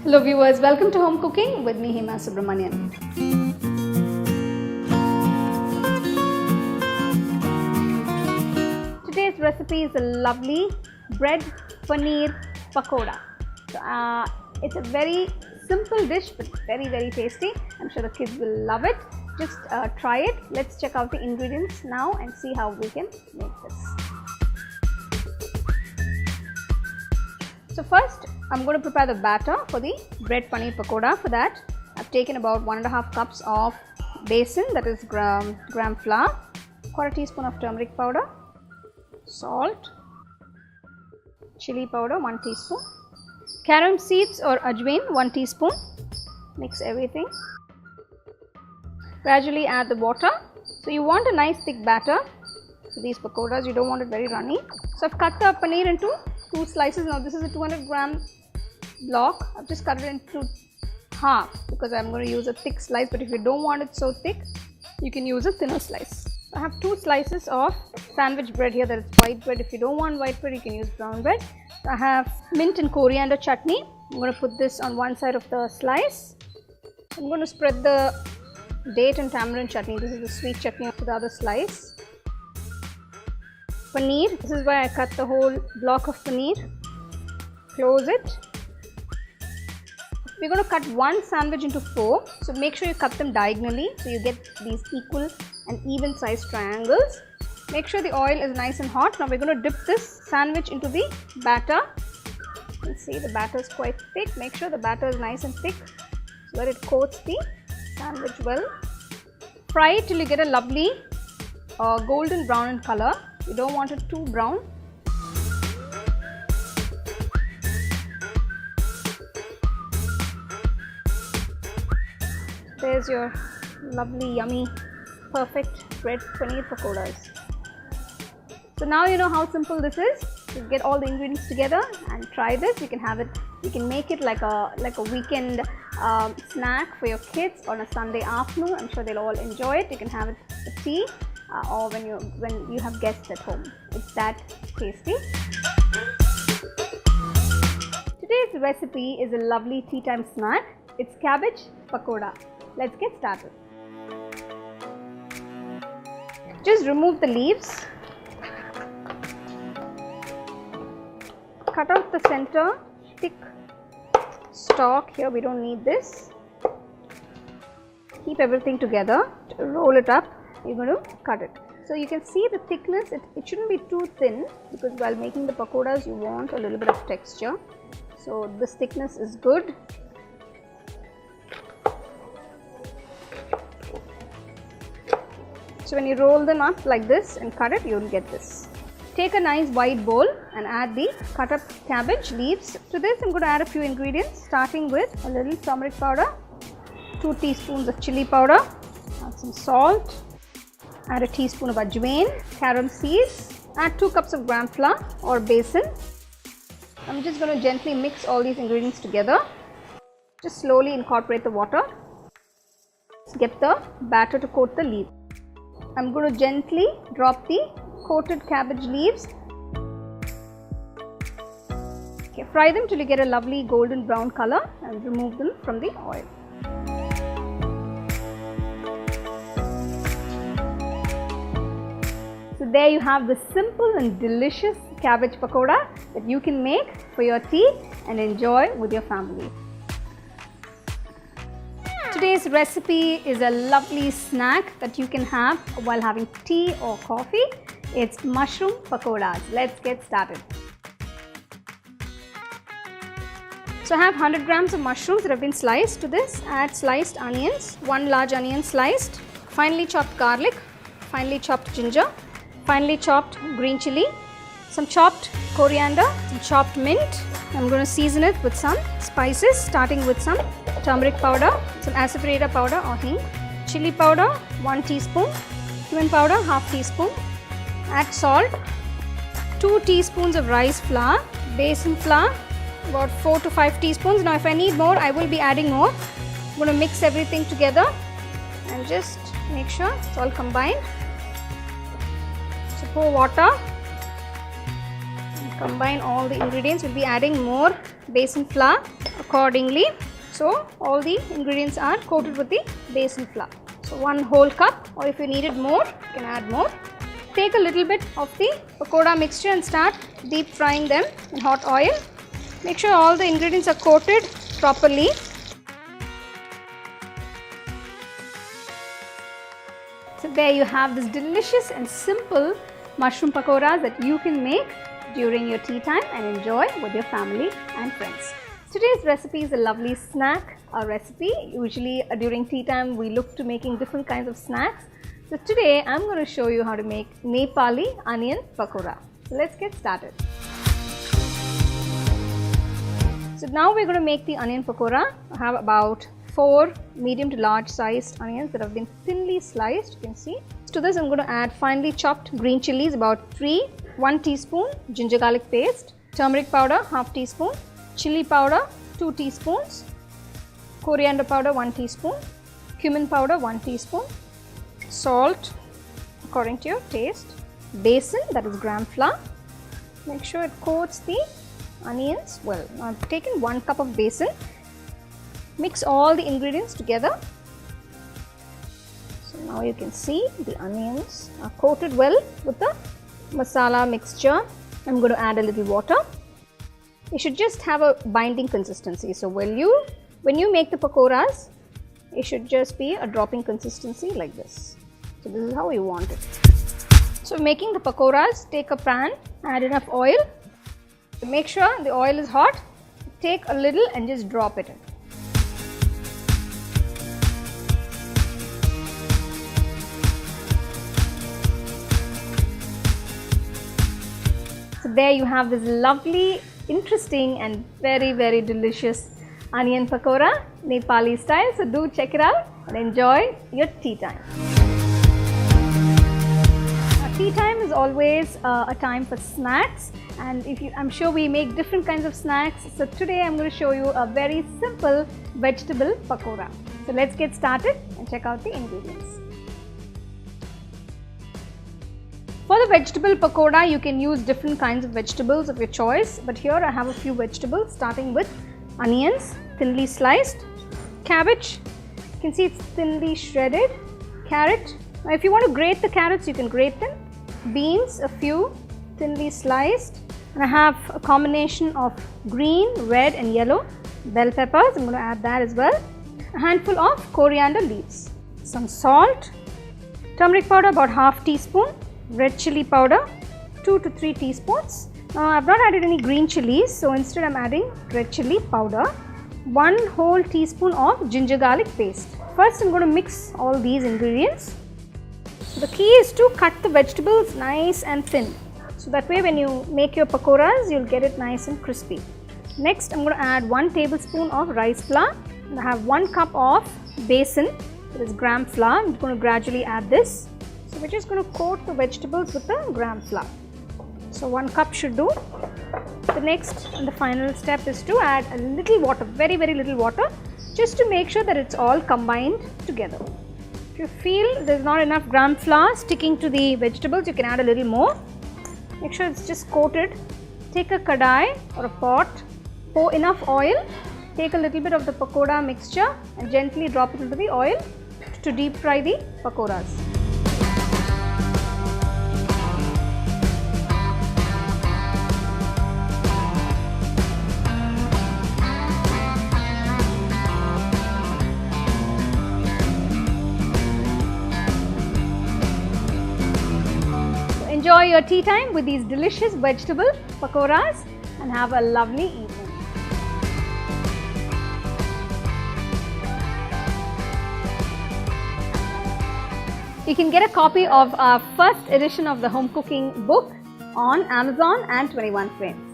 Hello viewers, welcome to Home Cooking with me Hema Subramanian. Today's recipe is a lovely bread paneer pakoda. It's a very simple dish but very tasty. I'm sure the kids will love it. Just try it. Let's check out the ingredients now and see how we can make this. So first I'm going to prepare the batter for the bread paneer pakoda. For that I've taken about 1.5 cups of besan, that is gram flour, quarter teaspoon of turmeric powder, salt, chili powder 1 teaspoon, carom seeds or ajwain 1 teaspoon. Mix everything. Gradually add the water. So you want a nice thick batter for these pakodas, you don't want it very runny. So I've cut the paneer into 2 slices. Now this is a 200 gram block. I've just cut it into half because I'm going to use a thick slice, but if you don't want it so thick you can use a thinner slice. I have 2 slices of sandwich bread here, that is white bread. If you don't want white bread you can use brown bread. I have mint and coriander chutney. I'm going to put this on one side of the slice. I'm going to spread the date and tamarind chutney. This is the sweet chutney to the other slice. Paneer, this is why I cut the whole block of paneer. Close it. We're going to cut one sandwich into 4, so make sure you cut them diagonally so you get these equal and even sized triangles. Make sure the oil is nice and hot. Now we're going to dip this sandwich into the batter. You can see the batter is quite thick. Make sure the batter is nice and thick so that it coats the sandwich well. Fry it till you get a lovely golden brown in color. You don't want it too brown. There's your lovely, yummy, perfect bread paneer pakodas. So now you know how simple this is. You get all the ingredients together and try this. You can have it. You can make it like a weekend snack for your kids on a Sunday afternoon. I'm sure they'll all enjoy it. You can have it with tea or when you have guests at home. It's that tasty. Today's recipe is a lovely tea time snack. It's cabbage pakoda. Let's get started. Just remove the leaves. Cut out the center thick stalk here, we don't need this. Keep everything together. Roll it up. You're going to cut it. So you can see the thickness, it shouldn't be too thin because while making the pakodas you want a little bit of texture. So this thickness is good. So when you roll them up like this and cut it, you will get this. Take a nice wide bowl and add the cut up cabbage leaves. To this I'm going to add a few ingredients, starting with a little turmeric powder, 2 teaspoons of chili powder, add some salt, add a teaspoon of ajwain, carom seeds, add 2 cups of gram flour or besan. I'm just going to gently mix all these ingredients together. Just slowly incorporate the water. Get the batter to coat the leaf. I'm going to gently drop the coated cabbage leaves. Okay, fry them till you get a lovely golden brown color and remove them from the oil. So there you have the simple and delicious cabbage pakoda that you can make for your tea and enjoy with your family. Today's recipe is a lovely snack that you can have while having tea or coffee. It's mushroom pakodas. Let's get started. So I have 100 grams of mushrooms that have been sliced. To this add sliced onions, 1 large onion sliced, finely chopped garlic, finely chopped ginger, finely chopped green chili, some chopped coriander, some chopped mint. I'm going to season it with some spices, starting with some turmeric powder, some asafoetida powder or hing, chili powder 1 teaspoon, cumin powder ½ teaspoon, add salt, 2 teaspoons of rice flour, besan flour about 4 to 5 teaspoons. Now if I need more I will be adding more. I'm going to mix everything together and just make sure it's all combined. So pour water. Combine all the ingredients. We'll be adding more besan flour accordingly. So all the ingredients are coated with the besan flour. So 1 whole cup, or if you needed more, you can add more. Take a little bit of the pakoda mixture and start deep frying them in hot oil. Make sure all the ingredients are coated properly. So there you have this delicious and simple mushroom pakoras that you can make during your tea time and enjoy with your family and friends. Today's recipe is a lovely snack recipe. Usually during tea time we look to making different kinds of snacks. So today I'm going to show you how to make Nepali onion pakora. So let's get started. So now we're going to make the onion pakora. I have about 4 medium to large sized onions that have been thinly sliced, you can see. To this I'm going to add finely chopped green chilies, about 3, 1 teaspoon ginger garlic paste, turmeric powder half teaspoon, chili powder 2 teaspoons, coriander powder 1 teaspoon, cumin powder 1 teaspoon, salt according to your taste, besan, that is gram flour. Make sure it coats the onions well. Now I've taken 1 cup of besan. Mix all the ingredients together. So now you can see the onions are coated well with the masala mixture. I'm going to add a little water. You should just have a binding consistency. So when you make the pakoras, it should just be a dropping consistency like this. So this is how you want it. So making the pakoras, take a pan, add enough oil. Make sure the oil is hot. Take a little and just drop it in. So there you have this lovely, interesting and very delicious onion pakora, Nepali style. So do check it out and enjoy your tea time. Now, tea time is always a time for snacks, and I'm sure we make different kinds of snacks. So today I'm going to show you a very simple vegetable pakora. So let's get started and check out the ingredients. For the vegetable pakoda, you can use different kinds of vegetables of your choice, but here I have a few vegetables, starting with onions, thinly sliced, cabbage, you can see it's thinly shredded, carrot. Now if you want to grate the carrots, you can grate them, beans, a few, thinly sliced, and I have a combination of green, red and yellow bell peppers. I'm going to add that as well, a handful of coriander leaves, some salt, turmeric powder about half teaspoon, red chili powder 2 to 3 teaspoons. Now I have not added any green chilies, so instead I am adding red chili powder, 1 whole teaspoon of ginger garlic paste. First I am going to mix all these ingredients. So the key is to cut the vegetables nice and thin, so that way when you make your pakoras you will get it nice and crispy. Next I am going to add 1 tablespoon of rice flour, and I have 1 cup of besan, that is gram flour. I am going to gradually add this. So we're just going to coat the vegetables with the gram flour. So 1 cup should do. The next and the final step is to add a little water, very little water, just to make sure that it's all combined together. If you feel there's not enough gram flour sticking to the vegetables, you can add a little more. Make sure it's just coated. Take a kadai or a pot, pour enough oil, take a little bit of the pakoda mixture and gently drop it into the oil to deep fry the pakoras. Enjoy your tea time with these delicious vegetable pakoras and have a lovely evening. You can get a copy of our first edition of the home cooking book on Amazon and 21 Frames.